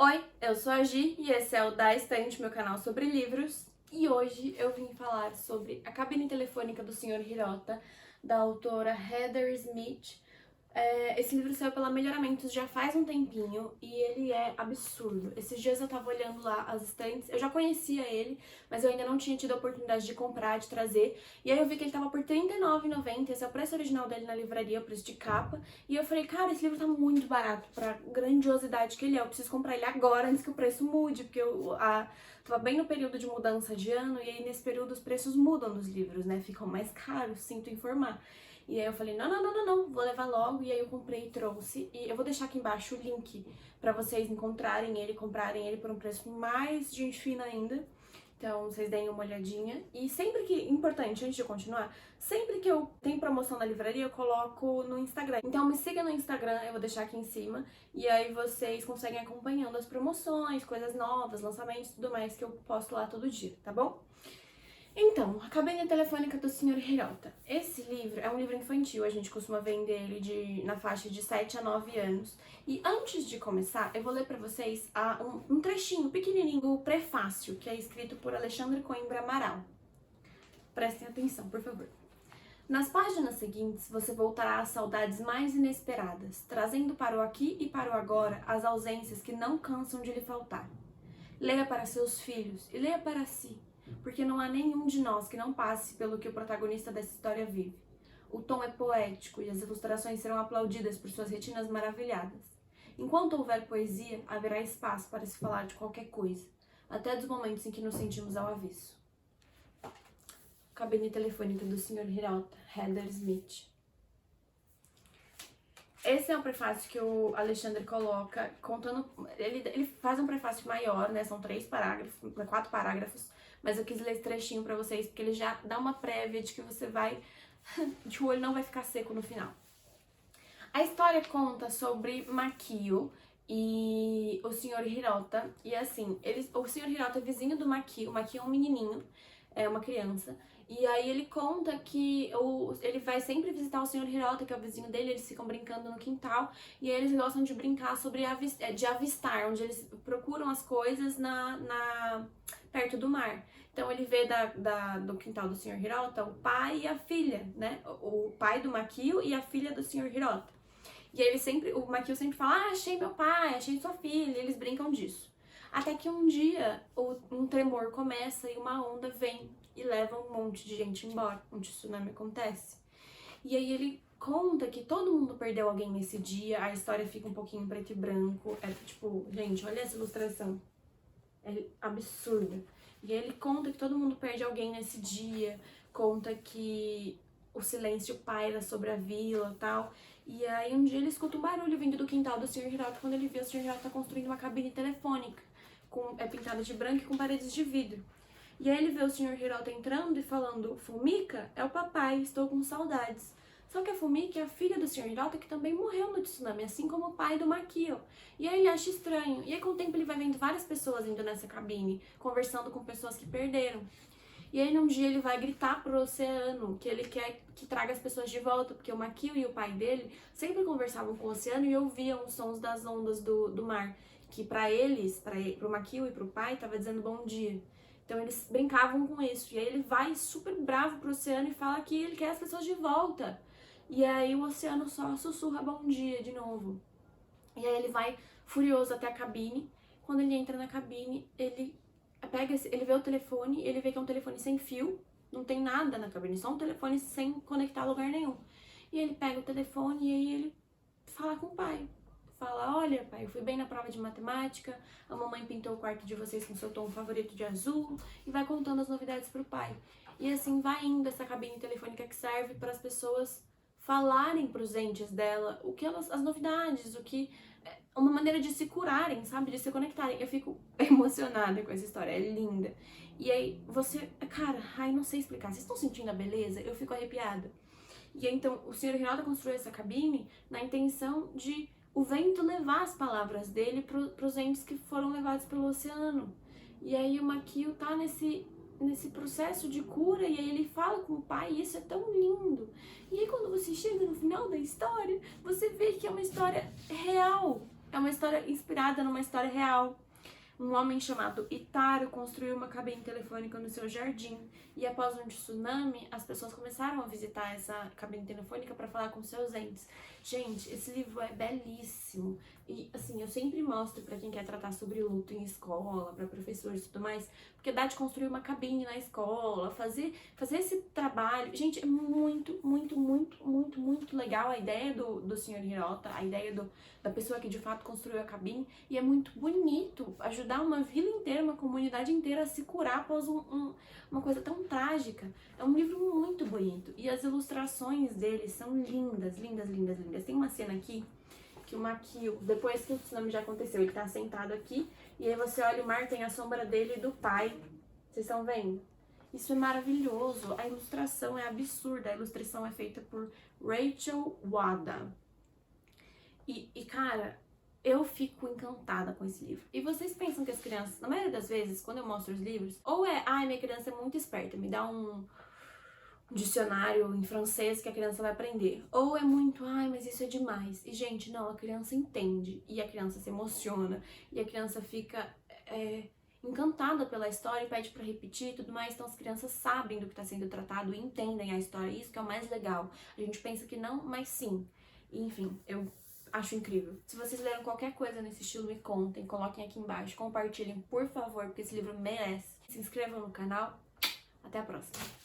Oi, eu sou a Gi e esse é o Da Estante, meu canal sobre livros. E hoje eu vim falar sobre A Cabine Telefônica do Sr. Hirota, da autora Heather Smith. Esse livro saiu pela Melhoramentos já faz um tempinho e ele é absurdo. Esses dias eu tava olhando lá as estantes, eu já conhecia ele, mas eu ainda não tinha tido a oportunidade de comprar, de trazer. E aí eu vi que ele tava por R$39,90, esse é o preço original dele na livraria, o preço de capa. E eu falei, cara, esse livro tá muito barato pra grandiosidade que ele é, eu preciso comprar ele agora antes que o preço mude, porque tava bem no período de mudança de ano e aí nesse período os preços mudam dos livros, né? Ficam mais caros, sinto informar. E aí eu falei, não, vou levar logo. E aí eu comprei e trouxe. E eu vou deixar aqui embaixo o link pra vocês encontrarem ele, comprarem ele por um preço mais gente fina ainda. Então, vocês deem uma olhadinha. E sempre que, importante, antes de continuar, sempre que eu tenho promoção na livraria, eu coloco no Instagram. Então, me siga no Instagram, eu vou deixar aqui em cima. E aí vocês conseguem acompanhando as promoções, coisas novas, lançamentos e tudo mais que eu posto lá todo dia, tá bom? Então, A Cabine Telefônica do Sr. Hirota. Esse livro é um livro infantil, a gente costuma vender ele na faixa de 7 a 9 anos. E antes de começar, eu vou ler pra vocês um trechinho pequenininho do prefácio, que é escrito por Alexandre Coimbra Amaral. Prestem atenção, por favor. Nas páginas seguintes, você voltará às saudades mais inesperadas, trazendo para o aqui e para o agora as ausências que não cansam de lhe faltar. Leia para seus filhos e leia para si, porque não há nenhum de nós que não passe pelo que o protagonista dessa história vive. O tom é poético e as ilustrações serão aplaudidas por suas retinas maravilhadas. Enquanto houver poesia, haverá espaço para se falar de qualquer coisa, até dos momentos em que nos sentimos ao avesso. Cabine Telefônica do Sr. Hirota, Heather Smith. Esse é o prefácio que o Alexandre coloca, contando. Ele faz um prefácio maior, né? São 4 parágrafos, mas eu quis ler esse trechinho pra vocês, porque ele já dá uma prévia de que você vai. de que o olho não vai ficar seco no final. A história conta sobre Makio e o Sr. Hirota. E assim, o Sr. Hirota é vizinho do Makio. O Makio é um menininho, é uma criança. E aí ele conta que ele vai sempre visitar o Sr. Hirota, que é o vizinho dele, eles ficam brincando no quintal, e aí eles gostam de brincar de avistar, onde eles procuram as coisas perto do mar. Então ele vê do quintal do Sr. Hirota o pai e a filha, né? O pai do Makio e a filha do Sr. Hirota. E aí o Makio sempre fala, achei meu pai, achei sua filha, e eles brincam disso. Até que um dia um tremor começa e uma onda vem e leva um monte de gente embora, um tsunami acontece. E aí ele conta que todo mundo perdeu alguém nesse dia, a história fica um pouquinho preto e branco, é tipo, gente, olha essa ilustração, é absurda. E aí ele conta que todo mundo perde alguém nesse dia, conta que o silêncio paira sobre a vila e tal. E aí um dia ele escuta um barulho vindo do quintal do Sr. Hirota, quando ele vê o Sr. Hirota construindo uma cabine telefônica, pintada de branco e com paredes de vidro. E aí ele vê o Sr. Hirota entrando e falando, Fumika, é o papai, estou com saudades. Só que a Fumika é a filha do Sr. Hirota que também morreu no tsunami, assim como o pai do Makio. E aí ele acha estranho. E aí com o tempo ele vai vendo várias pessoas indo nessa cabine, conversando com pessoas que perderam. E aí num dia ele vai gritar pro oceano que ele quer que traga as pessoas de volta, porque o Makio e o pai dele sempre conversavam com o oceano e ouviam os sons das ondas do mar, que pro Makio e pro pai, tava dizendo bom dia. Então eles brincavam com isso. E aí ele vai super bravo pro oceano e fala que ele quer as pessoas de volta. E aí o oceano só sussurra bom dia de novo. E aí ele vai furioso até a cabine. Quando ele entra na cabine, ele vê o telefone, ele vê que é um telefone sem fio, não tem nada na cabine, só um telefone sem conectar a lugar nenhum. E ele pega o telefone e aí ele fala com o pai. Fala, olha pai, eu fui bem na prova de matemática, a mamãe pintou o quarto de vocês com seu tom favorito de azul, e vai contando as novidades pro pai. E assim vai indo essa cabine telefônica que serve para as pessoas falarem pros entes dela as novidades, uma maneira de se curarem, sabe? De se conectarem. Eu fico emocionada com essa história, é linda. E aí cara, não sei explicar. Vocês estão sentindo a beleza? Eu fico arrepiada. E aí, então, o Sr. Hirota construiu essa cabine na intenção de o vento levar as palavras dele pros entes que foram levados pelo oceano. E aí o Makio tá nesse processo de cura, e aí ele fala com o pai, e isso é tão E aí quando você chega no final da história, você vê que é uma história real. É uma história inspirada numa história real. Um homem chamado Itaro construiu uma cabine telefônica no seu jardim e após um tsunami, as pessoas começaram a visitar essa cabine telefônica para falar com seus entes. Gente, esse livro é belíssimo e assim, eu sempre mostro para quem quer tratar sobre luto em escola, para professores e tudo mais, porque dá de construir uma cabine na escola, fazer esse trabalho. Gente, é muito, muito, muito, muito, muito legal a ideia do Sr. Hirota, a ideia da pessoa que de fato construiu a cabine, e é muito bonito ajudar uma vila inteira, uma comunidade inteira a se curar após uma coisa tão trágica. É um livro muito bonito e as ilustrações dele são lindas, lindas, lindas, lindas. Tem uma cena aqui que o Makio, depois que o tsunami já aconteceu, ele tá sentado aqui e aí você olha o mar, tem a sombra dele e do pai. Vocês estão vendo? Isso é maravilhoso. A ilustração é absurda. A ilustração é feita por Rachel Wada. E cara, eu fico encantada com esse livro. E vocês pensam que as crianças, na maioria das vezes, quando eu mostro os livros, ou é, ai, minha criança é muito esperta, me dá um dicionário em francês que a criança vai aprender. Ou é muito, ai, mas isso é demais. E, gente, não, a criança entende. E a criança se emociona. E a criança fica encantada pela história e pede pra repetir e tudo mais. Então as crianças sabem do que está sendo tratado e entendem a história. Isso que é o mais legal. A gente pensa que não, mas sim. E, enfim, eu acho incrível. Se vocês leram qualquer coisa nesse estilo, me contem, coloquem aqui embaixo, compartilhem, por favor, porque esse livro merece. Se inscrevam no canal. Até a próxima.